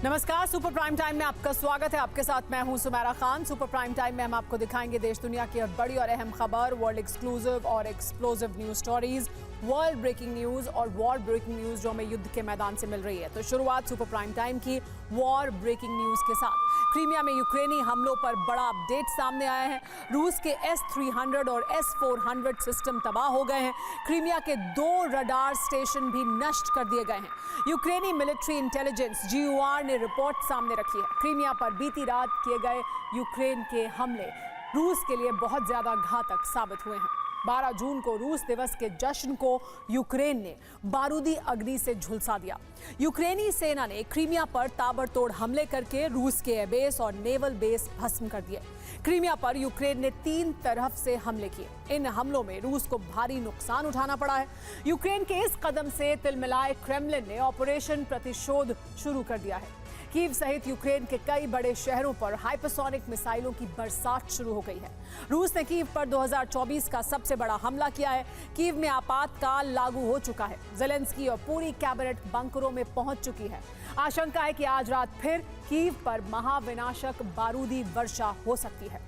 नमस्कार, super prime time में आपका स्वागत है। आपके साथ मैं हूं Sumera Khan. Super prime time में हम आपको दिखाएंगे देश दुनिया की बड़ी और अहम खबर, वर्ल्ड एक्सक्लूसिव और explosive news stories, world breaking news और वॉर ब्रेकिंग न्यूज जो हमें युद्ध के मैदान से मिल रही है। तो शुरुआत सुपर प्राइम टाइम की वॉर ब्रेकिंग न्यूज के साथ। क्रीमिया में यूक्रेनी हमलों पर बड़ा अपडेट सामने आया है। रूस के S-300 और S-400 सिस्टम तबाह हो गए हैं। क्रीमिया के 2 रडार स्टेशन भी नष्ट कर दिए गए हैं। यूक्रेनी मिलिट्री इंटेलिजेंस GUR ने रिपोर्ट सामने रखी है। क्रीमिया पर बीती रात किए गए यूक्रेन के हमले रूस के लिए बहुत ज्यादा घातक साबित हुए हैं। 12 जून को रूस दिवस के जश्न को यूक्रेन ने बारूदी अग्नि से झुलसा दिया। यूक्रेनी सेना ने क्रीमिया पर ताबड़तोड़ हमले करके रूस के एयरबेस और नेवल बेस भस्म कर दिए। क्रीमिया पर यूक्रेन ने 3 तरफ से हमले किए। इन हमलों में रूस को भारी नुकसान उठाना पड़ा है। यूक्रेन के इस कदम से तिलमिलाए क्रेमलिन ने ऑपरेशन प्रतिशोध शुरू कर दिया है। कीव सहित यूक्रेन के कई बड़े शहरों पर हाइपरसोनिक मिसाइलों की बरसात शुरू हो गई है। रूस ने कीव पर 2024 का सबसे बड़ा हमला किया है। कीव में आपातकाल लागू हो चुका है। ज़ेलेंस्की और पूरी कैबिनेट बंकरों में पहुंच चुकी है। आशंका है कि आज रात फिर कीव पर महाविनाशक बारूदी वर्षा हो सकती है।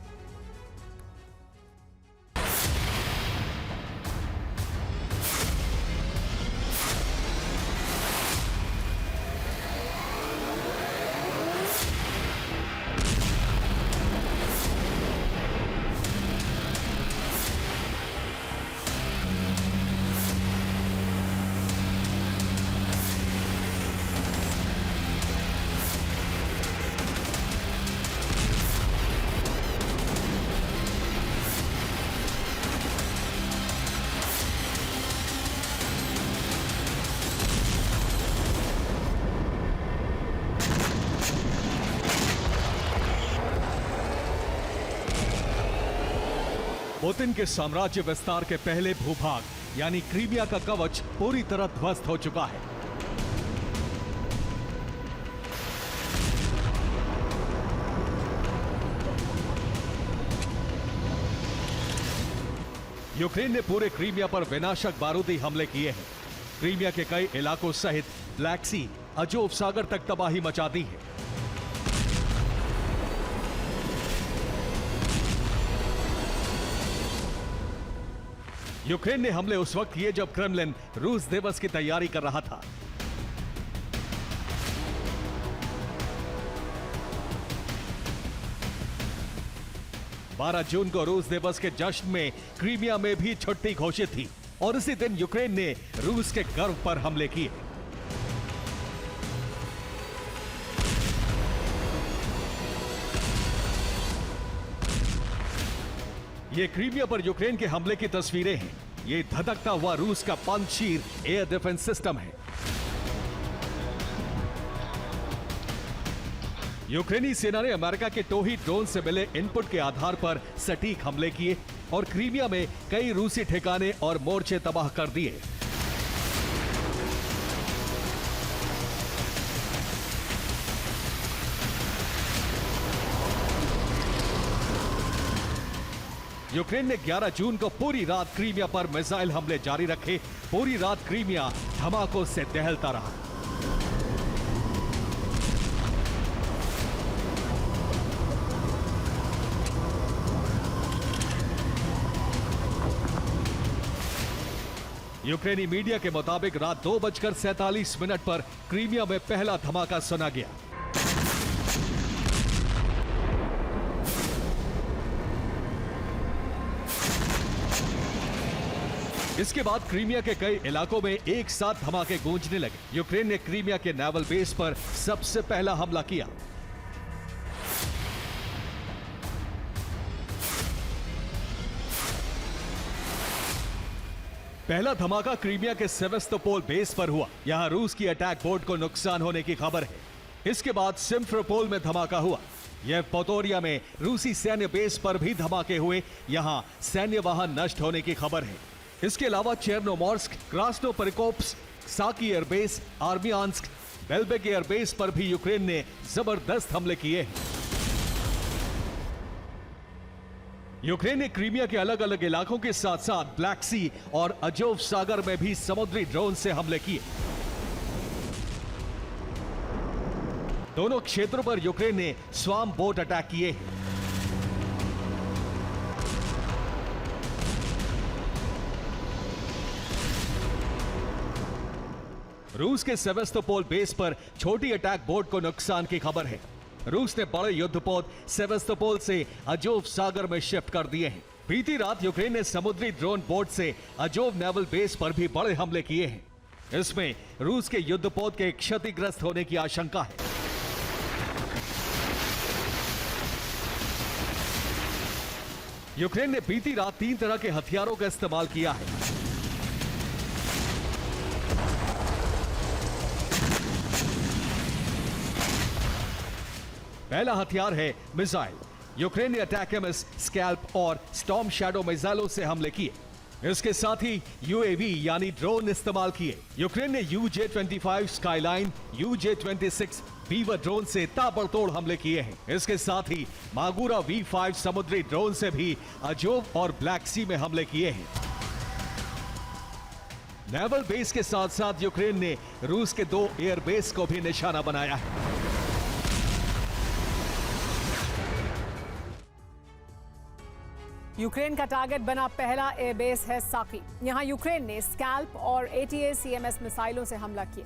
पुतिन के साम्राज्य विस्तार के पहले भूभाग यानी क्रीमिया का कवच पूरी तरह ध्वस्त हो चुका है। यूक्रेन ने पूरे क्रीमिया पर विनाशक बारूदी हमले किए हैं। क्रीमिया के कई इलाकों सहित ब्लैक सी, अजोव सागर तक तबाही मचा दी है। यूक्रेन ने हमले उस वक्त किए जब क्रेमलिन रूस दिवस की तैयारी कर रहा था। बारह जून को रूस दिवस के जश्न में क्रीमिया में भी छुट्टी घोषित थी और इसी दिन यूक्रेन ने रूस के गर्व पर हमले किए। ये क्रीमिया पर यूक्रेन के हमले की तस्वीरें हैं। ये धधकता हुआ रूस का पंजशीर एयर डिफेंस सिस्टम है। यूक्रेनी सेना ने अमेरिका के टोही ड्रोन से मिले इनपुट के आधार पर सटीक हमले किए और क्रीमिया में कई रूसी ठिकाने और मोर्चे तबाह कर दिए। यूक्रेन ने 11 जून को पूरी रात क्रीमिया पर मिसाइल हमले जारी रखे। पूरी रात क्रीमिया धमाकों से दहलता रहा। यूक्रेनी मीडिया के मुताबिक रात 2:47 पर क्रीमिया में पहला धमाका सुना गया। इसके बाद क्रीमिया के कई इलाकों में एक साथ धमाके गूंजने लगे। यूक्रेन ने क्रीमिया के नेवल बेस पर सबसे पहला हमला किया। पहला धमाका क्रीमिया के सेवेस्तोपोल बेस पर हुआ। यहां रूस की अटैक बोट को नुकसान होने की खबर है। इसके बाद सिम्फरोपोल में धमाका हुआ। यह पोतोरिया में रूसी सैन्य बेस पर भी धमाके हुए। यहां सैन्य वाहन नष्ट होने की खबर है। इसके अलावा चेर्नोमोर्स्क, क्रास्नोपरिकोप्स, साकी एयरबेस, आर्मियांस्क, बेल्बेक एयरबेस पर भी यूक्रेन ने जबरदस्त हमले किए हैं। यूक्रेन ने क्रीमिया के अलग अलग इलाकों के साथ साथ ब्लैक सी और अजोव सागर में भी समुद्री ड्रोन से हमले किए। दोनों क्षेत्रों पर यूक्रेन ने स्वार्म बोट अटैक किए हैं। रूस के सेवेस्तोपोल बेस पर छोटी अटैक बोट को नुकसान की खबर है। रूस ने बड़े युद्धपोत सेवेस्तोपोल से अजोव सागर में शिफ्ट कर दिए हैं। बीती रात यूक्रेन ने समुद्री ड्रोन बोट से अजोव नेवल बेस पर भी बड़े हमले किए हैं। इसमें रूस के युद्धपोत के क्षतिग्रस्त होने की आशंका है। यूक्रेन ने बीती रात 3 तरह के हथियारों का इस्तेमाल किया है। पहला हथियार है मिसाइल। यूक्रेन ने अटैक एमएस, स्कैल्प और स्टॉर्म शैडो मिसाइलों से हमले किए। इसके साथ ही यूएवी यानी ड्रोन इस्तेमाल किए। यूक्रेन ने UJ-25 skyline, UJ-26 beaver drone से ताबड़तोड़ हमले किए हैं। इसके साथ ही मागुरा V5 समुद्री ड्रोन से भी अजोव और ब्लैक सी में हमले किए हैं। नेवल बेस के साथ साथ यूक्रेन ने रूस के 2 एयरबेस को भी निशाना बनाया है। यूक्रेन का टारगेट बना पहला एयरबेस है साकी। यहां यूक्रेन ने स्कैल्प और ATACMS मिसाइलों से हमला किया।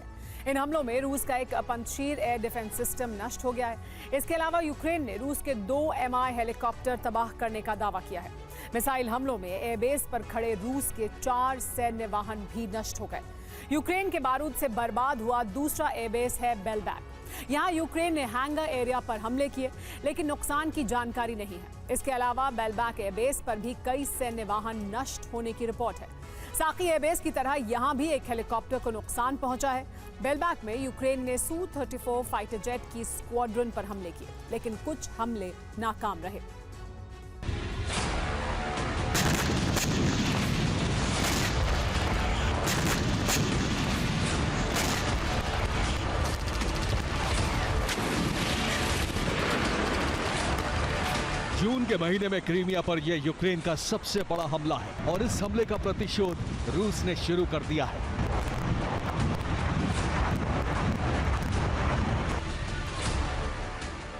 इन हमलों में रूस का एक पंजशीर एयर डिफेंस सिस्टम नष्ट हो गया है। इसके अलावा यूक्रेन ने रूस के 2 MI हेलीकॉप्टर तबाह करने का दावा किया है। मिसाइल हमलों में एयरबेस पर खड़े रूस के 4 सैन्य वाहन भी नष्ट हो गए। यूक्रेन के बारूद से बर्बाद हुआ दूसरा एयरबेस है बेलबैक। यहाँ यूक्रेन ने हैंगर एरिया पर हमले किए, लेकिन नुकसान की जानकारी नहीं है। इसके अलावा बेलबैक एयरबेस पर भी कई सैन्य वाहन नष्ट होने की रिपोर्ट है। साकी एयरबेस की तरह यहाँ भी एक हेलीकॉप्टर को नुकसान पहुंचा है। बेलबैक में यूक्रेन ने Su-34 फाइटर जेट की स्क्वाड्रन पर हमले किए, लेकिन कुछ हमले नाकाम रहे। जून के महीने में क्रीमिया पर यह यूक्रेन का सबसे बड़ा हमला है और इस हमले का प्रतिशोध रूस ने शुरू कर दिया है।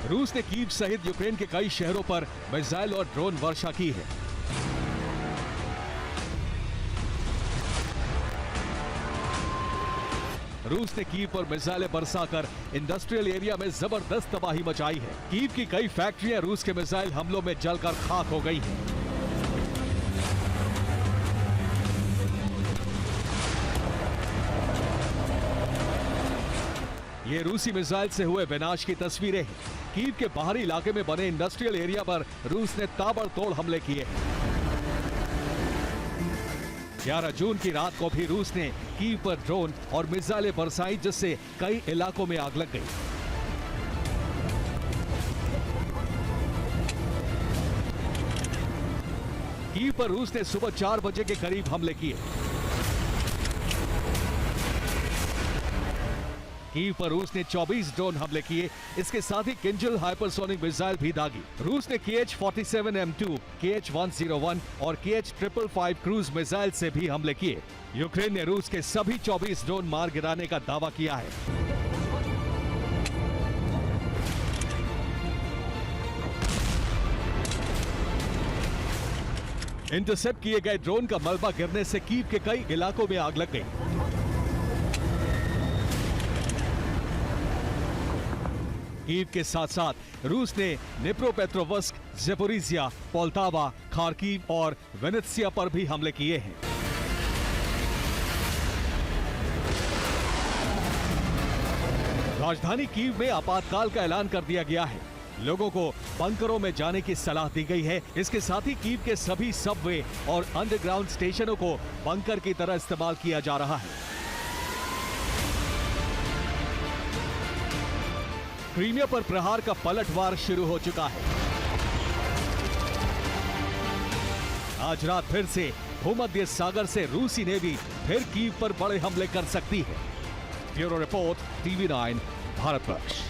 रूस ने कीव सहित यूक्रेन के कई शहरों पर मिसाइल और ड्रोन वर्षा की है। रूस ने कीव पर मिसाइलें बरसाकर इंडस्ट्रियल एरिया में जबरदस्त तबाही मचाई है। कीव की कई फैक्ट्रियां रूस के मिसाइल हमलों में जलकर खाक हो गई हैं। ये रूसी मिसाइल से हुए विनाश की तस्वीरें हैं। कीव के बाहरी इलाके में बने इंडस्ट्रियल एरिया पर रूस ने ताबड़तोड़ हमले किए हैं। 11 जून की रात को भी रूस ने कीव पर ड्रोन और मिसाइलें बरसाई, जिससे कई इलाकों में आग लग गई। कीव पर रूस ने सुबह 4 बजे के करीब हमले किए। कीव पर रूस ने 24 ड्रोन हमले किए। इसके साथ ही किंजल हाइपरसोनिक मिसाइल भी दागी। रूस ने KH-47M2, KH-101 और KH-555 क्रूज मिसाइल से भी हमले किए। यूक्रेन ने रूस के सभी 24 ड्रोन मार गिराने का दावा किया है। इंटरसेप्ट किए गए ड्रोन का मलबा गिरने से कीव के कई इलाकों में आग लग गई। कीव के साथ साथ रूस ने निप्रोपेट्रोवस्क, ज़ेपोरिज़िया, पोल्टावा, खार्किव और वेनेत्सिया पर भी हमले किए हैं। राजधानी कीव में आपातकाल का ऐलान कर दिया गया है। लोगों को बंकरों में जाने की सलाह दी गई है। इसके साथ ही कीव के सभी सबवे और अंडरग्राउंड स्टेशनों को बंकर की तरह इस्तेमाल किया जा रहा है। क्रीमिया पर प्रहार का पलटवार शुरू हो चुका है। आज रात फिर से भूमध्य सागर से रूसी नेवी फिर कीव पर बड़े हमले कर सकती है। Bureau report, TV9 Bharatvarsh.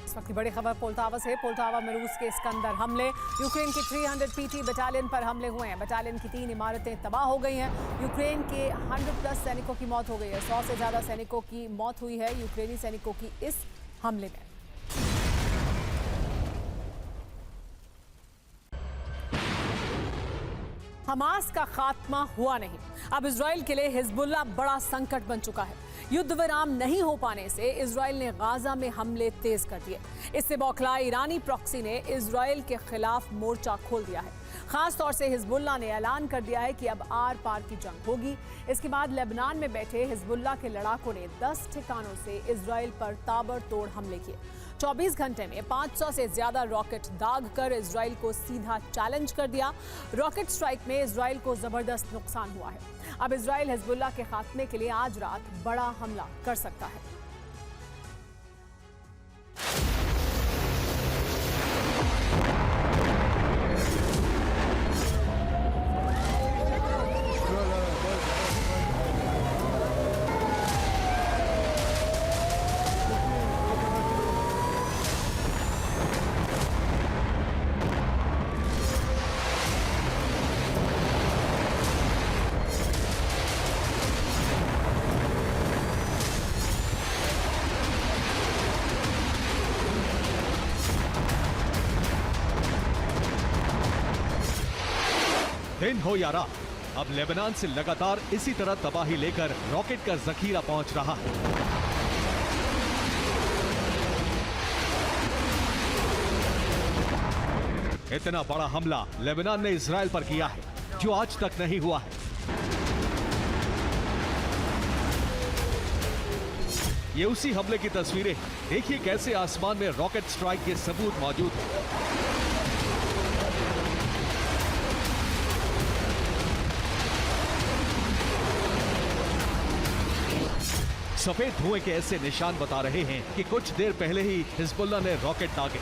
इस वक्त आपकी बड़ी खबर पोल्टावा से। पोल्टावा में रूस के स्कंदर हमले, यूक्रेन की 300 PT बटालियन पर हमले हुए हैं। बटालियन की 3 इमारतें तबाह हो गई हैं। यूक्रेन के 100+ सैनिकों की मौत हो गई है। 100 से ज्यादा सैनिकों की मौत हुई है यूक्रेनी सैनिकों की इस हमले में। हमास का खात्मा हुआ नहीं। अब इजराइल के लिए हिजबुल्लाह बड़ा संकट बन चुका है। युद्ध विराम नहीं हो पाने से इजराइल ने गाजा में हमले तेज कर दिए। इससे बौखलाए ईरानी प्रॉक्सी ने इजराइल के खिलाफ मोर्चा खोल दिया है। खास तौर से हिजबुल्लाह ने ऐलान कर दिया है कि अब आर पार की जंग होगी। इसके बाद लेबनान में बैठे हिजबुल्लाह के लड़ाकों ने 10 ठिकानों से इजराइल पर ताबड़तोड़ हमले किए। 24 घंटे में 500 से ज्यादा रॉकेट दाग कर इजराइल को सीधा चैलेंज कर दिया। रॉकेट स्ट्राइक में इजराइल को जबरदस्त नुकसान हुआ है। अब इजराइल हिजबुल्लाह के खात्मे के लिए आज रात बड़ा हमला कर सकता है। दिन हो या रात, अब लेबनान से लगातार इसी तरह तबाही लेकर रॉकेट का जखीरा पहुंच रहा है। इतना बड़ा हमला लेबनान ने इजराइल पर किया है जो आज तक नहीं हुआ है। ये उसी हमले की तस्वीरें हैं। देखिए कैसे आसमान में रॉकेट स्ट्राइक के सबूत मौजूद हैं। सफेद धुएं के ऐसे निशान बता रहे हैं कि कुछ देर पहले ही हिजबुल्लाह ने रॉकेट दागे।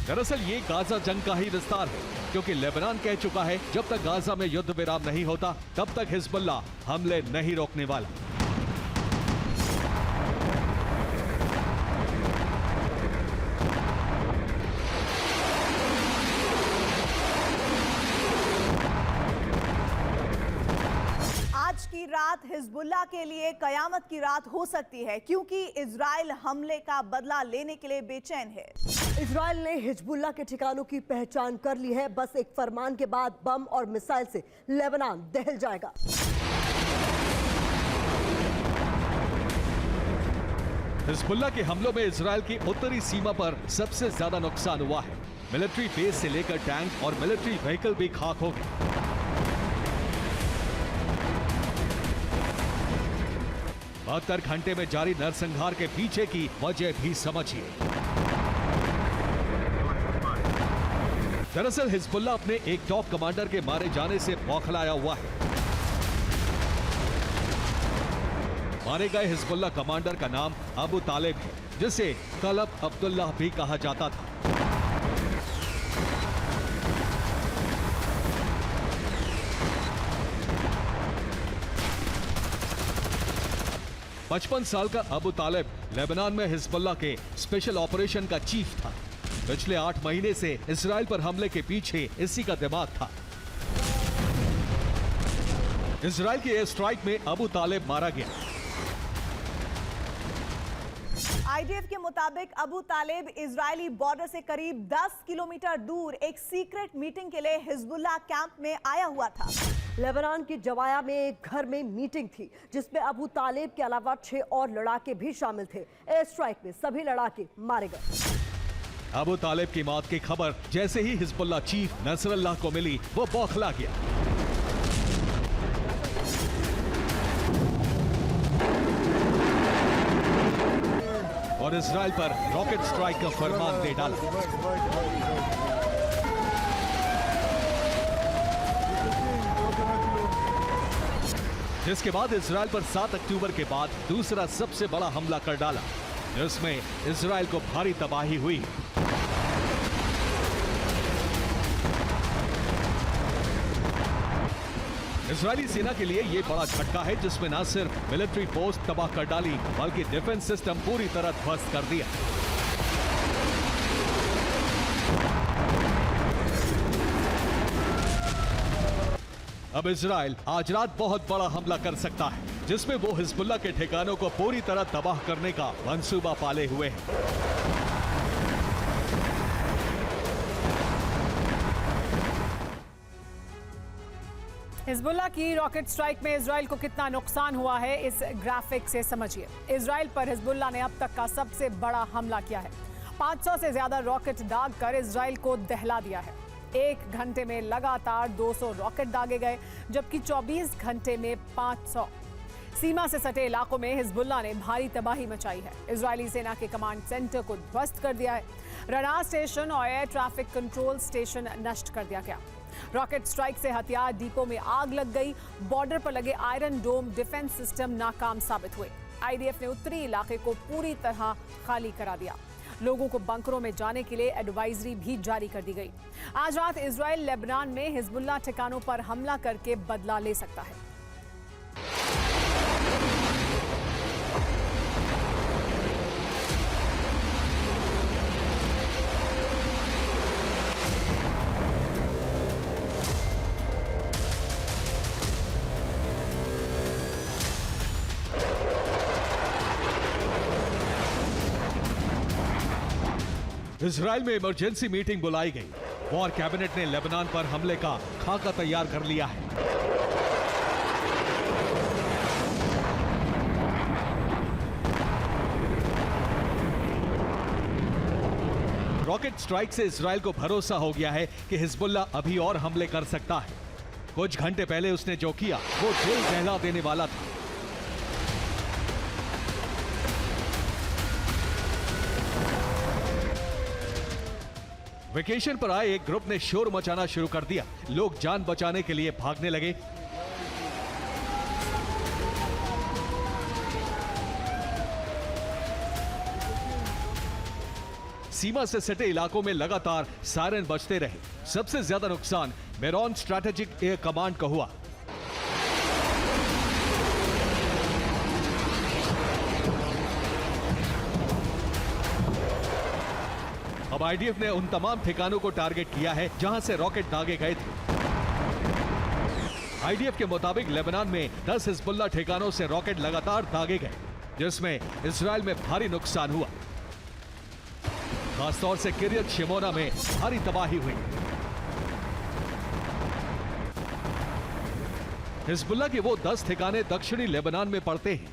दरअसल ये गाजा जंग का ही विस्तार है, क्योंकि लेबनान कह चुका है जब तक गाजा में युद्ध विराम नहीं होता तब तक हिजबुल्लाह हमले नहीं रोकने वाला। आज की रात हिजबुल्लाह के लिए कयामत की रात हो सकती है, क्योंकि इजराइल हमले का बदला लेने के लिए बेचैन है। इजराइल ने हिजबुल्लाह के ठिकानों की पहचान कर ली है। बस एक फरमान के बाद बम और मिसाइल से लेबनान दहल जाएगा। हिजबुल्लाह के हमलों में इजराइल की उत्तरी सीमा पर सबसे ज्यादा नुकसान हुआ है। मिलिट्री बेस से लेकर टैंक और मिलिट्री व्हीकल भी खाक हो गए। 72 घंटे में जारी नरसंहार के पीछे की वजह भी समझिए। दरअसल हिजबुल्लाह अपने एक टॉप कमांडर के मारे जाने से बौखलाया हुआ है। मारे गए हिजबुल्लाह कमांडर का नाम अबू तालिब है, जिसे तलब अब्दुल्लाह भी कहा जाता था। पचपन साल का अबू तालिब लेबनान में हिजबुल्लाह के स्पेशल ऑपरेशन का चीफ था। पिछले 8 महीने से इजराइल पर हमले के पीछे इसी का दिमाग था। इजराइल के एयर स्ट्राइक में अबू तालिब मारा गया। आईडीएफ के मुताबिक अबू तालिब इजरायली बॉर्डर से करीब 10 किलोमीटर दूर एक सीक्रेट मीटिंग के लिए हिजबुल्लाह कैंप में आया हुआ था। लेबनान की जवाया में एक घर में मीटिंग थी, जिसमें अबू तालिब के अलावा 6 और लड़ाके भी शामिल थे। एयर स्ट्राइक में सभी लड़ाके मारे गए। अबू तालिब की मौत की खबर जैसे ही हिजबुल्लाह चीफ नसरल्लाह को मिली, वो बौखला गया। और इजराइल पर रॉकेट स्ट्राइक का फरमान दे डाला। जिसके बाद इजराइल पर 7 अक्टूबर के बाद दूसरा सबसे बड़ा हमला कर डाला, जिसमें इजराइल को भारी तबाही हुई। इजरायली सेना के लिए ये बड़ा झटका है, जिसमें न सिर्फ मिलिट्री पोस्ट तबाह कर डाली बल्कि डिफेंस सिस्टम पूरी तरह ध्वस्त कर दिया। अब इजराइल आज रात बहुत बड़ा हमला कर सकता है, जिसमें वो हिजबुल्लाह के ठिकानों को पूरी तरह तबाह करने का मंसूबा पाले हुए है। हिजबुल्लाह की रॉकेट स्ट्राइक में इजराइल को कितना नुकसान हुआ है, इस ग्राफिक से समझिए। इजराइल पर हिजबुल्लाह ने अब तक का सबसे बड़ा हमला किया है। 500 से ज्यादा रॉकेट दागकर इजराइल को दहला दिया है। 1 घंटे में लगातार 200 रॉकेट दागे गए, जबकि 24 घंटे में 500। सीमा से सटे इलाकों में हिजबुल्लाह ने भारी तबाही मचाई है। इजरायली सेना के कमांड सेंटर को ध्वस्त कर दिया है। रडार स्टेशन और एयर ट्रैफिक कंट्रोल स्टेशन नष्ट कर दिया गया। रॉकेट स्ट्राइक से हथियार डिपो में आग लग गई। बॉर्डर पर लगे आयरन डोम डिफेंस सिस्टम नाकाम साबित हुए। आईडीएफ ने उत्तरी इलाके को पूरी तरह खाली करा दिया। लोगों को बंकरों में जाने के लिए एडवाइजरी भी जारी कर दी गई। आज रात इजराइल लेबनान में हिजबुल्लाह ठिकानों पर हमला करके बदला ले सकता है। इजराइल में इमरजेंसी मीटिंग बुलाई गई। वॉर कैबिनेट ने लेबनान पर हमले का खाका तैयार कर लिया है। रॉकेट स्ट्राइक से इजराइल को भरोसा हो गया है कि हिजबुल्लाह अभी और हमले कर सकता है। कुछ घंटे पहले उसने जो किया वो दिल दहला देने वाला था। वेकेशन पर आए एक ग्रुप ने शोर मचाना शुरू कर दिया। लोग जान बचाने के लिए भागने लगे। सीमा से सटे इलाकों में लगातार सायरन बजते रहे। सबसे ज्यादा नुकसान मेरॉन स्ट्रैटेजिक एयर कमांड का हुआ। अब आईडीएफ ने उन तमाम ठिकानों को टारगेट किया है जहां से रॉकेट दागे गए थे। आईडीएफ के मुताबिक लेबनान में 10 हिजबुल्लाह ठिकानों से रॉकेट लगातार दागे गए, जिसमें इजराइल में भारी नुकसान हुआ। खासतौर से किरियत शिमोना में भारी तबाही हुई। हिजबुल्लाह के वो 10 ठिकाने दक्षिणी लेबनान में पड़ते हैं,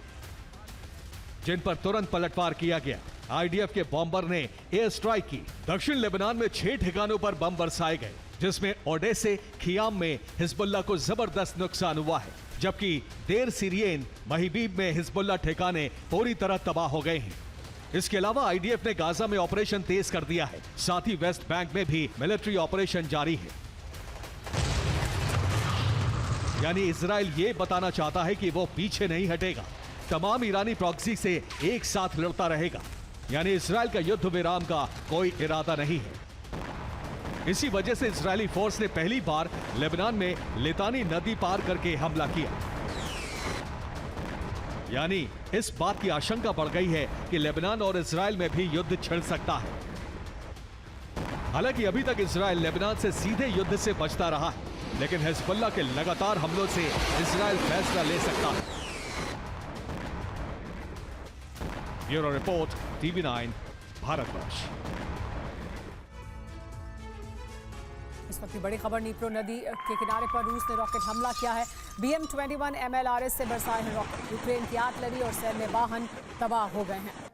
जिन पर तुरंत पलटवार किया गया। आईडीएफ के बॉम्बर ने एयर स्ट्राइक की। दक्षिण लेबनान में 6 ठिकानों पर बम बरसाए गए, जिसमें ओडेसे खियाम में हिजबुल्लाह को जबरदस्त नुकसान हुआ है, जबकि देर सीरियन महिबीब में हिजबुल्लाह ठिकाने पूरी तरह तबाह हो गए हैं। इसके अलावा आईडीएफ ने गाजा में ऑपरेशन तेज कर दिया है। साथ ही वेस्ट बैंक में भी मिलिट्री ऑपरेशन जारी है। यानी इजराइल ये बताना चाहता है कि वो पीछे नहीं हटेगा, तमाम ईरानी प्रॉक्सी से एक साथ लड़ता रहेगा। यानी इजराइल का युद्ध विराम का कोई इरादा नहीं है। इसी वजह से इजरायली फोर्स ने पहली बार लेबनान में लितानी नदी पार करके हमला किया। यानी इस बात की आशंका बढ़ गई है कि लेबनान और इजराइल में भी युद्ध छिड़ सकता है। हालांकि अभी तक इजराइल लेबनान से सीधे युद्ध से बचता रहा है, लेकिन हिजबुल्लाह के लगातार हमलों से इजराइल फैसला ले सकता है। Bureau report, TV9 Bharatvarsh. इस वक्त की बड़ी खबर, नीप्रो नदी के किनारे पर रूस ने रॉकेट हमला किया है। BM-21 MLRS से बरसाए हैं रॉकेट। यूक्रेन की आर्टिलरी और सैन्य वाहन तबाह हो गए हैं।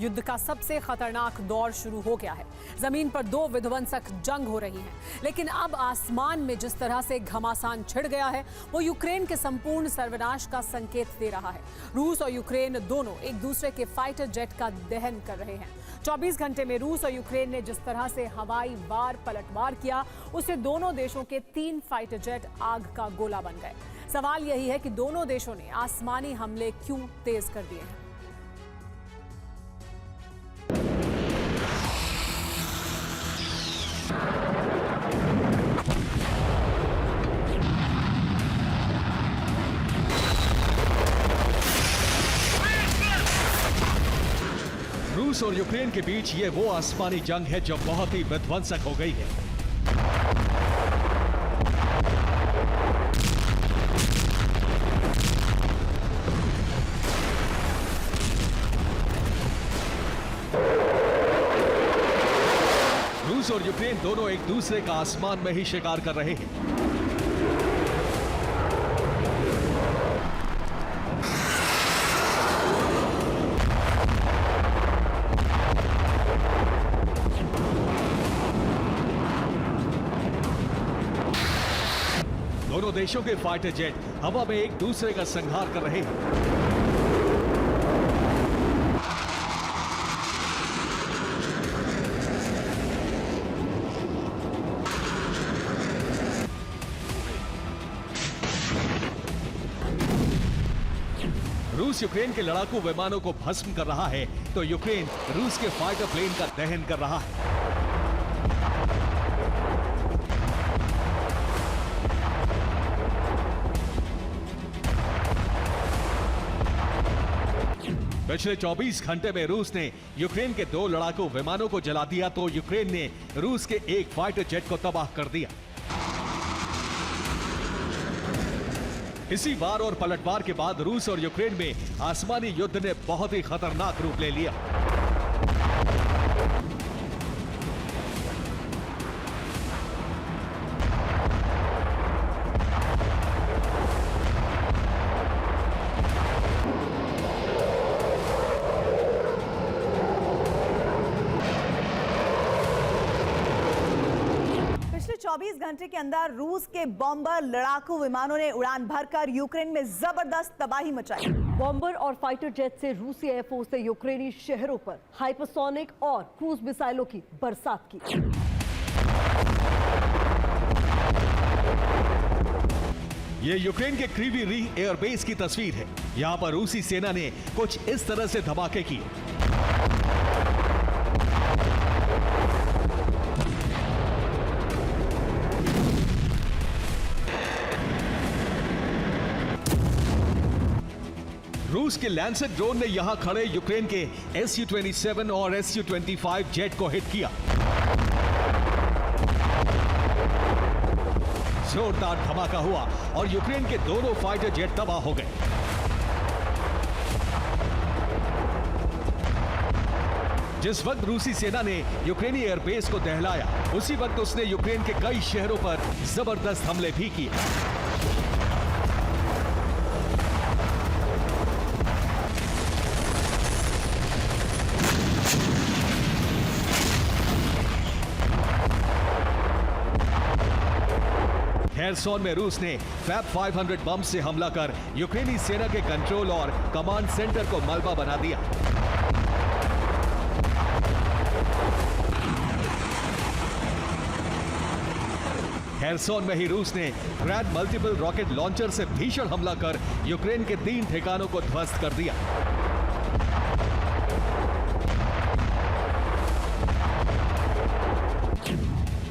युद्ध का सबसे खतरनाक दौर शुरू हो गया है। जमीन पर 2 विध्वंसक जंग हो रही हैं, लेकिन अब आसमान में जिस तरह से घमासान छिड़ गया है, वो यूक्रेन के संपूर्ण सर्वनाश का संकेत दे रहा है। रूस और यूक्रेन दोनों एक दूसरे के फाइटर जेट का दहन कर रहे हैं। 24 घंटे में रूस और यूक्रेन ने जिस तरह से हवाई वार पलटवार किया, उससे दोनों देशों के 3 फाइटर जेट आग का गोला बन गए। सवाल यही है कि दोनों देशों ने आसमानी हमले क्यों तेज कर दिए हैं। रूस और यूक्रेन के बीच ये वो आसमानी जंग है जो बहुत ही विध्वंसक हो गई है। रूस और यूक्रेन दोनों एक दूसरे का आसमान में ही शिकार कर रहे हैं। दोनों देशों के फाइटर जेट हवा में एक दूसरे का संहार कर रहे हैं। रूस यूक्रेन के लड़ाकू विमानों को भस्म कर रहा है तो यूक्रेन रूस के फाइटर प्लेन का दहन कर रहा है। पिछले 24 घंटे में रूस ने यूक्रेन के 2 लड़ाकू विमानों को जला दिया तो यूक्रेन ने रूस के एक फाइटर जेट को तबाह कर दिया। इसी वार और पलटवार के बाद रूस और यूक्रेन में आसमानी युद्ध ने बहुत ही खतरनाक रूप ले लिया। पिछले 24 घंटे के अंदर रूस के बॉम्बर लड़ाकू विमानों ने उड़ान भरकर यूक्रेन में जबरदस्त तबाही मचाई। बॉम्बर और फाइटर जेट से रूसी एयरफोर्स ने यूक्रेनी शहरों पर हाइपरसोनिक और क्रूज मिसाइलों की बरसात की। ये यूक्रेन के क्रीवी रीह एयरबेस की तस्वीर है। यहां पर रूसी सेना ने कुछ इस तरह से धमाके किए। रूस के लैंसेट ड्रोन ने यहां खड़े यूक्रेन के Su-27 और Su-25 जेट को हिट किया। जोरदार धमाका हुआ और यूक्रेन के दोनों फाइटर जेट तबाह हो गए। जिस वक्त रूसी सेना ने यूक्रेनी एयरबेस को दहलाया, उसी वक्त उसने यूक्रेन के कई शहरों पर जबरदस्त हमले भी किए। हेरसोन में रूस ने फैब 500 बम से हमला कर यूक्रेनी सेना के कंट्रोल और कमांड सेंटर को मलबा बना दिया। हेरसोन में ही रूस ने ग्रैंड मल्टीपल रॉकेट लॉन्चर से भीषण हमला कर यूक्रेन के 3 ठिकानों को ध्वस्त कर दिया।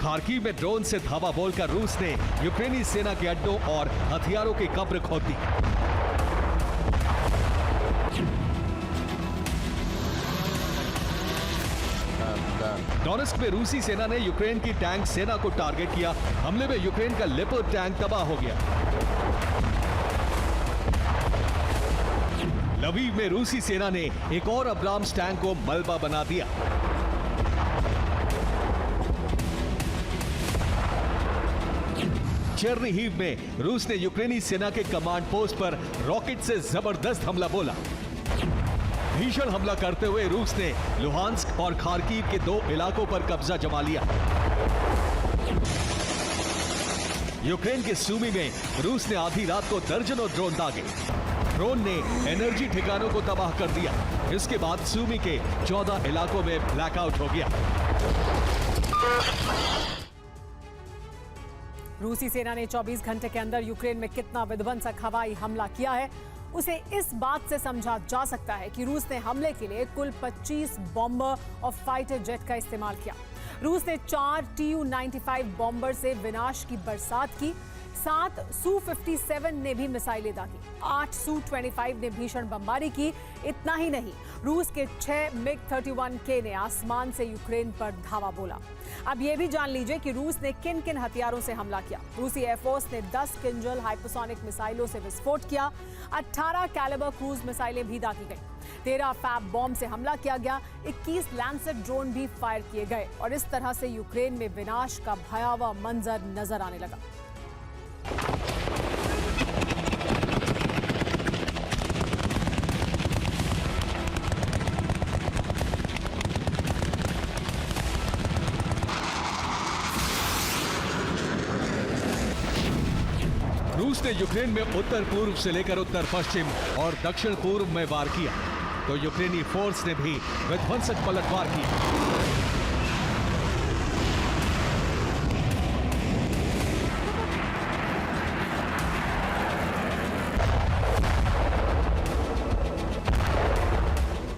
खार्किव में ड्रोन से धावा बोलकर रूस ने यूक्रेनी सेना के अड्डों और हथियारों की कब्र खोद दी। डोनेस्क में रूसी सेना ने यूक्रेन की टैंक सेना को टारगेट किया। हमले में यूक्रेन का लेपर्ड टैंक तबाह हो गया। लवीव में रूसी सेना ने एक और अब्राम्स टैंक को मलबा बना दिया। चेर्निहिव में रूस ने यूक्रेनी सेना के कमांड पोस्ट पर रॉकेट से जबरदस्त हमला बोला। भीषण हमला करते हुए रूस ने लुहांस्क और खार्किव के 2 इलाकों पर कब्जा जमा लिया। यूक्रेन के सूमी में रूस ने आधी रात को दर्जनों ड्रोन दागे। ड्रोन ने एनर्जी ठिकानों को तबाह कर दिया। इसके बाद सूमी के 14 इलाकों में ब्लैकआउट हो गया। रूसी सेना ने 24 घंटे के अंदर यूक्रेन में कितना विध्वंसक हवाई हमला किया है, उसे इस बात से समझा जा सकता है कि रूस ने हमले के लिए कुल 25 बॉम्बर और फाइटर जेट का इस्तेमाल किया। रूस ने 4 Tu-95 बॉम्बर से विनाश की बरसात की। 7 Su-57 ने भी मिसाइलें दागी, 8 Su-25 ने भीषण बमबारी की। इतना ही नहीं, रूस के 6 MiG-31K ने आसमान से यूक्रेन पर धावा बोला। अब यह भी जान लीजिए कि रूस ने किन किन हथियारों से हमला किया। रूसी एयरफोर्स ने 10 किंजल हाइपरसोनिक मिसाइलों से विस्फोट किया, 18 कैलिबर क्रूज मिसाइलें भी दागी गई, 13 फैब बॉम्ब से हमला किया गया, 21 लैंसेट ड्रोन भी फायर किए गए और इस तरह से यूक्रेन में विनाश का भयावह मंजर नजर आने लगा। रूस ने यूक्रेन में उत्तर पूर्व से लेकर उत्तर पश्चिम और दक्षिण पूर्व में वार किया, तो यूक्रेनी फोर्स ने भी विध्वंसक पलटवार किया।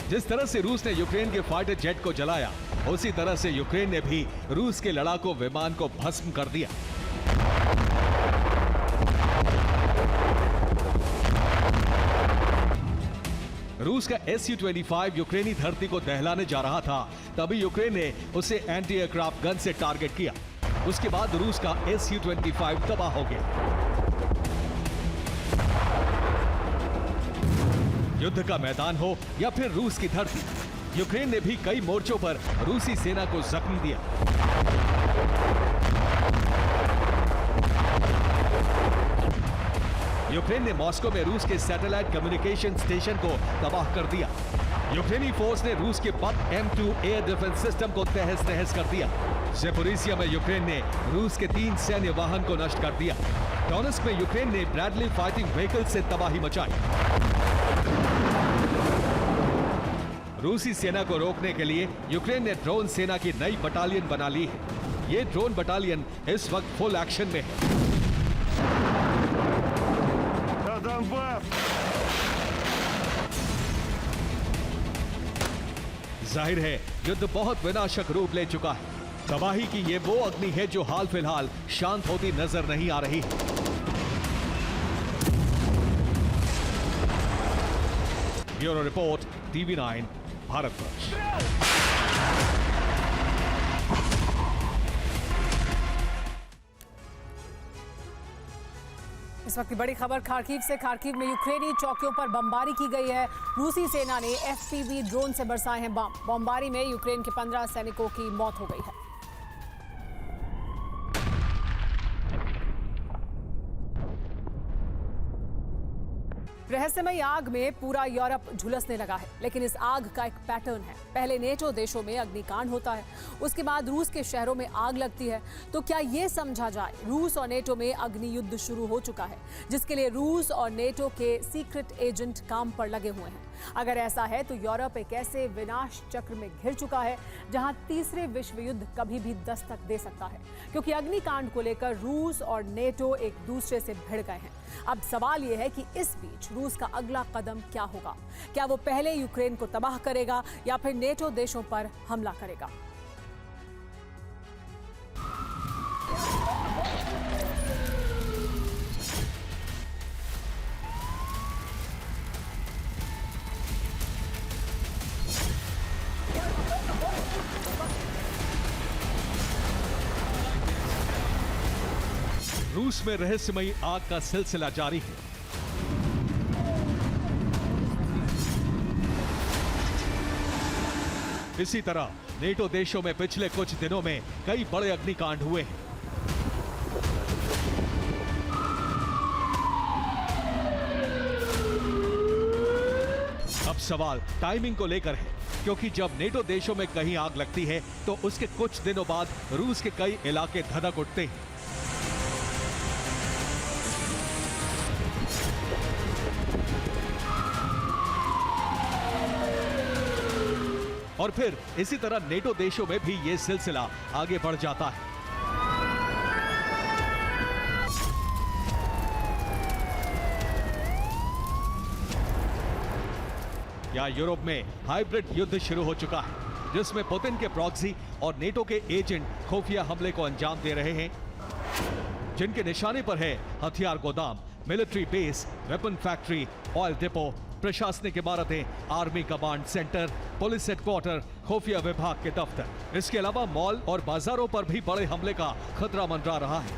जिस तरह से रूस ने यूक्रेन के फाइटर जेट को जलाया, उसी तरह से यूक्रेन ने भी रूस के लड़ाकू विमान को भस्म कर दिया। रूस का Su-25 यूक्रेनी धरती को दहलाने जा रहा था, तभी यूक्रेन ने उसे एंटी एयरक्राफ्ट गन से टारगेट किया। उसके बाद रूस का Su-25 तबाह हो गया। युद्ध का मैदान हो या फिर रूस की धरती, यूक्रेन ने भी कई मोर्चों पर रूसी सेना को जख्म दिया। यूक्रेन ने मॉस्को में रूस के सैटेलाइट कम्युनिकेशन स्टेशन को तबाह कर दिया। यूक्रेनी फोर्स ने रूस के बक M2 एयर डिफेंस सिस्टम को तहस नहस कर दिया। ज़ेपोरिज़िया में यूक्रेन ने रूस के 3 सैन्य वाहन को नष्ट कर दिया। डोनेट्स्क में यूक्रेन ने ब्रैडली फाइटिंग व्हीकल से तबाही मचाई। रूसी सेना को रोकने के लिए यूक्रेन ने ड्रोन सेना की नई बटालियन बना ली है। ये ड्रोन बटालियन इस वक्त फुल एक्शन में है। जाहिर है युद्ध बहुत विनाशक रूप ले चुका है। तबाही की ये वो अग्नि है जो हाल फिलहाल शांत होती नजर नहीं आ रही है। Bureau report, TV9 Bharatvarsh. इस वक्त की बड़ी खबर खार्किव से। खार्किव में यूक्रेनी चौकियों पर बमबारी की गई है। रूसी सेना ने FPV ड्रोन से बरसाए हैं बम। बमबारी में यूक्रेन के 15 सैनिकों की मौत हो गई है। रहस्यमयी आग में पूरा यूरोप झुलसने लगा है, लेकिन इस आग का एक पैटर्न है। पहले नेटो देशों में अग्निकांड होता है, उसके बाद रूस के शहरों में आग लगती है। तो क्या ये समझा जाए रूस और नेटो में अग्नि युद्ध शुरू हो चुका है, जिसके लिए रूस और नेटो के सीक्रेट एजेंट काम पर लगे हुए हैं? अगर ऐसा है तो यूरोप एक ऐसे विनाश चक्र में घिर चुका है जहां तीसरे विश्व युद्ध कभी भी दस्तक दे सकता है, क्योंकि अग्निकांड को लेकर रूस और नेटो एक दूसरे से भिड़ गए हैं। अब सवाल यह है कि इस बीच रूस का अगला कदम क्या होगा? क्या वो पहले यूक्रेन को तबाह करेगा या फिर नेटो देशों पर हमला करेगा? रूस में रहस्यमयी आग का सिलसिला जारी है। इसी तरह नेटो देशों में पिछले कुछ दिनों में कई बड़े अग्निकांड हुए हैं। अब सवाल टाइमिंग को लेकर है, क्योंकि जब नेटो देशों में कहीं आग लगती है तो उसके कुछ दिनों बाद रूस के कई इलाके धधक उठते हैं। और फिर इसी तरह नेटो देशों में भी यह सिलसिला आगे बढ़ जाता है। या यूरोप में हाइब्रिड युद्ध शुरू हो चुका है, जिसमें पुतिन के प्रॉक्सी और नेटो के एजेंट खुफिया हमले को अंजाम दे रहे हैं, जिनके निशाने पर है हथियार गोदाम, military base, weapon factory, oil depot, प्रशासनिक इमारतें, army command centre, police headquarter, खुफिया विभाग के दफ्तर। इसके अलावा मॉल और बाजारों पर भी बड़े हमले का खतरा मंडरा रहा है।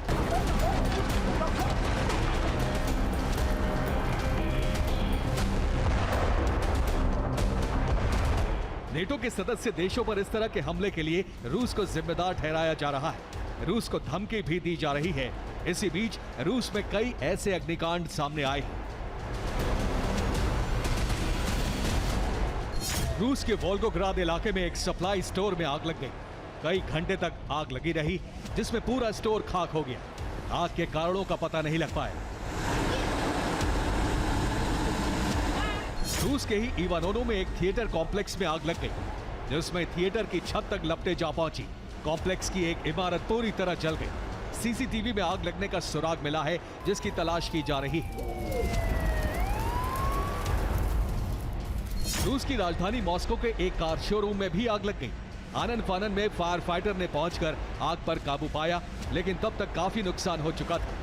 नेटो के सदस्य देशों पर इस तरह के हमले के लिए रूस को जिम्मेदार ठहराया जा रहा है। रूस को धमकी भी दी जा रही है। इसी बीच रूस में कई ऐसे अग्निकांड सामने आए हैं। रूस के वोल्गोग्राद इलाके में एक सप्लाई स्टोर में आग लग गई। कई घंटे तक आग लगी रही, जिसमें पूरा स्टोर खाक हो गया। आग के कारणों का पता नहीं लग पाया। रूस के ही इवानोनो में एक थिएटर कॉम्प्लेक्स में आग लग गई, जिसमें थिएटर की छत तक लपटें जा पहुंची। कॉम्प्लेक्स की एक इमारत पूरी तरह जल गई। सीसीटीवी में आग लगने का सुराग मिला है, जिसकी तलाश की जा रही है। रूस की राजधानी मॉस्को के एक कार शोरूम में भी आग लग गई। आनन फानन में फायर फाइटर ने पहुंचकर आग पर काबू पाया, लेकिन तब तक काफी नुकसान हो चुका था।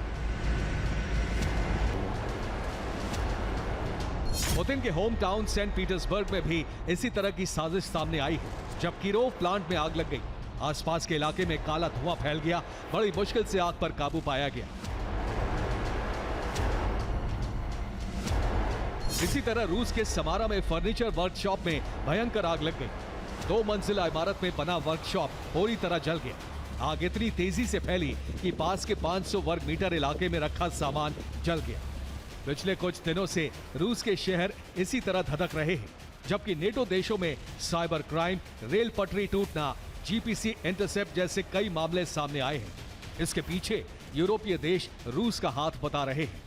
पुतिन के होम टाउन सेंट पीटर्सबर्ग में भी इसी तरह की साजिश सामने आई है, जब किरोव प्लांट में आग लग गई। आसपास के इलाके में काला धुआं फैल गया। बड़ी मुश्किल से आग पर काबू पाया गया। इसी तरह रूस के समारा में फर्नीचर वर्कशॉप में भयंकर आग लग गई। 2 मंजिला इमारत में बना वर्कशॉप पूरी तरह जल गया। आग इतनी तेजी से फैली कि पास के 500 वर्ग मीटर इलाके में रखा सामान जल गया। पिछले कुछ दिनों से रूस के शहर इसी तरह धधक रहे हैं, जबकि नेटो देशों में साइबर क्राइम, रेल पटरी टूटना, जीपीसी इंटरसेप्ट जैसे कई मामले सामने आए हैं। इसके पीछे यूरोपीय देश रूस का हाथ बता रहे हैं।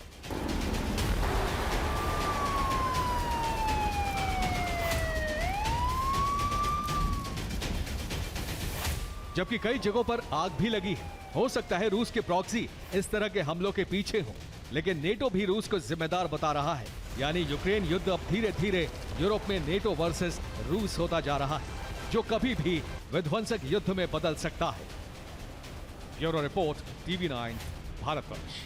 जबकि कई जगहों पर आग भी लगी है। हो सकता है रूस के प्रॉक्सी इस तरह के हमलों के पीछे हों, लेकिन नेटो भी रूस को जिम्मेदार बता रहा है। यानी यूक्रेन युद्ध अब धीरे धीरे यूरोप में नेटो वर्सेस रूस होता जा रहा है, जो कभी भी विध्वंसक युद्ध में बदल सकता है। Bureau report, TV9 Bharatvarsh.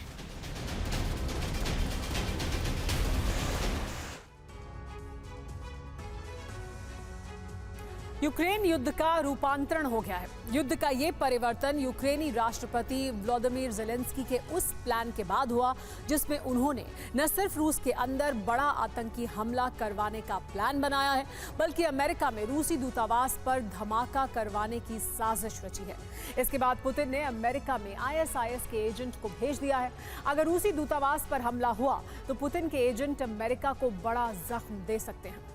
Ukraine युद्ध का रूपांतरण हो गया है। युद्ध का ये परिवर्तन यूक्रेनी राष्ट्रपति व्लादिमीर ज़ेलेंस्की के उस प्लान के बाद हुआ, जिसमें उन्होंने न सिर्फ रूस के अंदर बड़ा आतंकी हमला करवाने का प्लान बनाया है, बल्कि अमेरिका में रूसी दूतावास पर धमाका करवाने की साजिश रची है। इसके बाद पुतिन ने अमेरिका में ISIS के एजेंट को भेज दिया है। अगर रूसी दूतावास पर हमला हुआ तो पुतिन के एजेंट अमेरिका को बड़ा जख्म दे सकते हैं।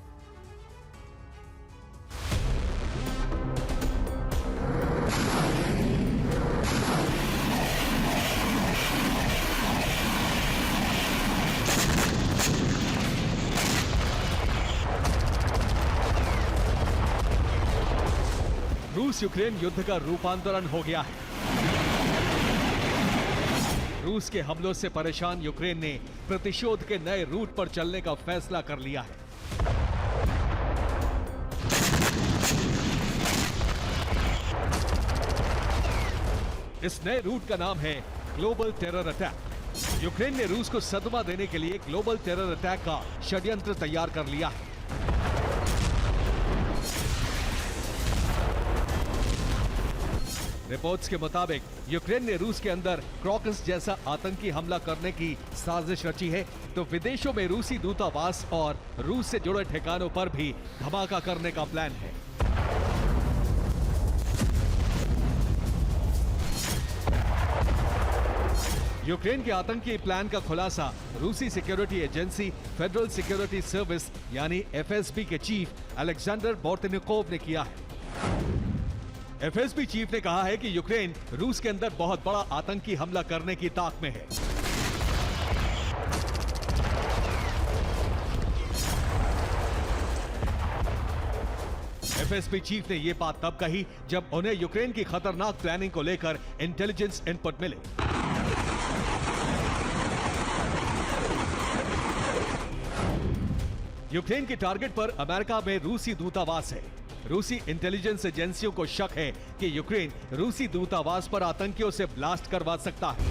रूस यूक्रेन युद्ध का रूपांतरण हो गया है। रूस के हमलों से परेशान यूक्रेन ने प्रतिशोध के नए रूट पर चलने का फैसला कर लिया है। इस नए रूट का नाम है ग्लोबल टेरर अटैक। यूक्रेन ने रूस को सदमा देने के लिए ग्लोबल टेरर अटैक का षड्यंत्र तैयार कर लिया है। रिपोर्ट्स के मुताबिक यूक्रेन ने रूस के अंदर क्रॉकस जैसा आतंकी हमला करने की साजिश रची है, तो विदेशों में रूसी दूतावास और रूस से जुड़े ठिकानों पर भी धमाका करने का प्लान है। यूक्रेन के आतंकी प्लान का खुलासा रूसी security agency federal security service यानी FSB के चीफ अलेक्जेंडर बोर्तनिकोव ने किया है। FSB चीफ ने कहा है कि यूक्रेन रूस के अंदर बहुत बड़ा आतंकी हमला करने की ताक में है। FSB चीफ ने यह बात तब कही जब उन्हें यूक्रेन की खतरनाक प्लानिंग को लेकर इंटेलिजेंस इनपुट मिले। यूक्रेन के टारगेट पर अमेरिका में रूसी दूतावास है। रूसी इंटेलिजेंस एजेंसियों को शक है कि यूक्रेन रूसी दूतावास पर आतंकियों से ब्लास्ट करवा सकता है।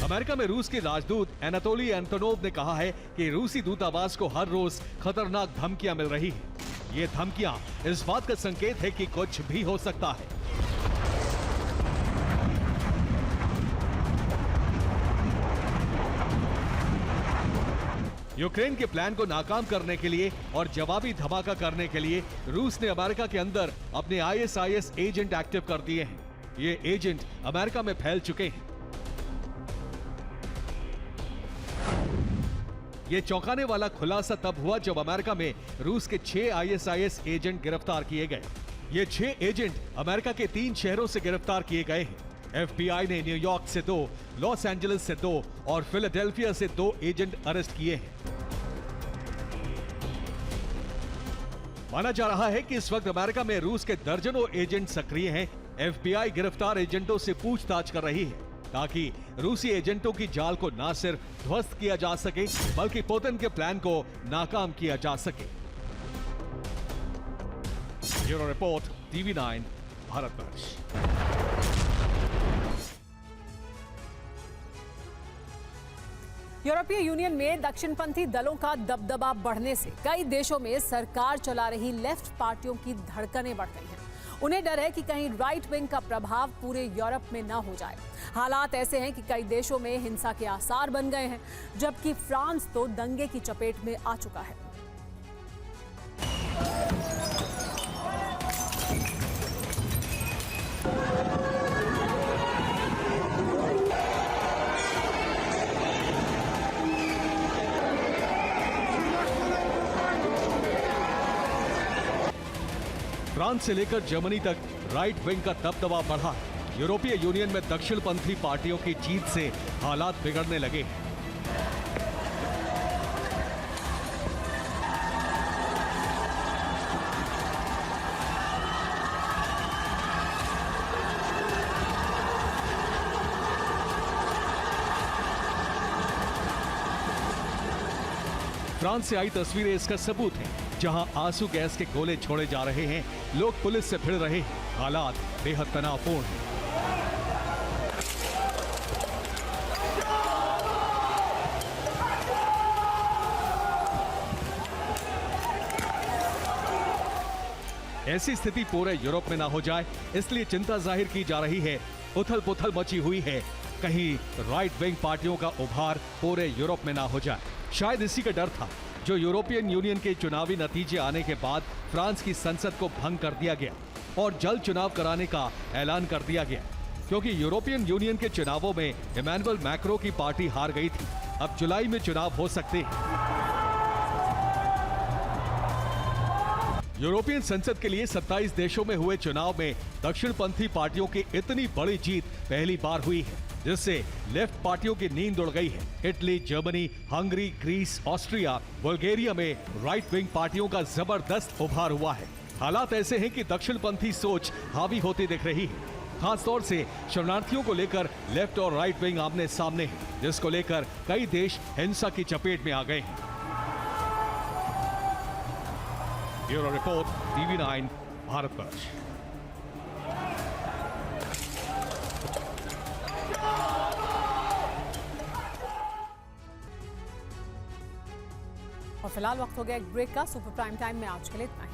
अमेरिका में रूस के राजदूत एनातोली एंटोनोव ने कहा है कि रूसी दूतावास को हर रोज खतरनाक धमकियां मिल रही है। ये धमकियां इस बात का संकेत है कि कुछ भी हो सकता है। यूक्रेन के प्लान को नाकाम करने के लिए और जवाबी धमाका करने के लिए रूस ने अमेरिका के अंदर अपने ISIS एजेंट एक्टिव कर दिए हैं। ये एजेंट अमेरिका में फैल चुके हैं। ये चौंकाने वाला खुलासा तब हुआ जब अमेरिका में रूस के 6 ISIS एजेंट गिरफ्तार किए गए। ये 6 एजेंट अमेरिका के 3 शहरों से गिरफ्तार किए गए हैं। FBI ने न्यूयॉर्क से 2, लॉस एंजलिस से 2 और फिलाडेल्फिया से 2 एजेंट अरेस्ट किए हैं। माना जा रहा है कि इस वक्त अमेरिका में रूस के दर्जनों एजेंट सक्रिय हैं। FBI गिरफ्तार एजेंटों से पूछताछ कर रही है ताकि रूसी एजेंटों की जाल को न सिर्फ ध्वस्त किया जा सके बल्कि पुतिन के प्लान को नाकाम किया जा सके। Bureau report, TV9 Bharatvarsh. यूरोपीय यूनियन में दक्षिणपंथी दलों का दबदबा बढ़ने से कई देशों में सरकार चला रही लेफ्ट पार्टियों की धड़कनें बढ़ गई हैं। उन्हें डर है कि कहीं राइट विंग का प्रभाव पूरे यूरोप में न हो जाए। हालात ऐसे हैं कि कई देशों में हिंसा के आसार बन गए हैं, जबकि फ्रांस तो दंगे की चपेट में आ चुका है। फ्रांस से लेकर जर्मनी तक राइट विंग का दबदबा बढ़ा है। यूरोपीय यूनियन में दक्षिणपंथी पार्टियों की जीत से हालात बिगड़ने लगे हैं। फ्रांस से आई तस्वीरें इसका सबूत हैं, जहां आंसू गैस के गोले छोड़े जा रहे हैं, लोग पुलिस से भिड़ रहे हैं, हालात बेहद तनावपूर्ण हैं। ऐसी स्थिति पूरे यूरोप में ना हो जाए, इसलिए चिंता जाहिर की जा रही है। उथल पुथल मची हुई है, कहीं राइट विंग पार्टियों का उभार पूरे यूरोप में ना हो जाए। शायद इसी का डर था जो यूरोपियन यूनियन के चुनावी नतीजे आने के बाद फ्रांस की संसद को भंग कर दिया गया और जल्द चुनाव कराने का ऐलान कर दिया गया, क्योंकि यूरोपियन यूनियन के चुनावों में इमैनुअल मैक्रो की पार्टी हार गई थी। अब जुलाई में चुनाव हो सकते हैं। यूरोपियन संसद के लिए 27 देशों में हुए चुनाव में दक्षिणपंथी पार्टियों की इतनी बड़ी जीत पहली बार हुई है, जिससे लेफ्ट पार्टियों की नींद उड़ गई है। Italy, Germany, Hungary, Greece, Austria, Bulgaria में राइट विंग पार्टियों का जबरदस्त उभार हुआ है। हालात ऐसे हैं कि दक्षिणपंथी सोच हावी होती दिख रही है। खासतौर से शरणार्थियों को लेकर लेफ्ट और राइट विंग आमने सामने है, जिसको लेकर कई देश हिंसा की चपेट में आ गए हैं। Bureau report, TV9 Bharatvarsh. और फिलहाल वक्त हो गया एक ब्रेक का। सुपर प्राइम टाइम में आज के लिए इतना ही।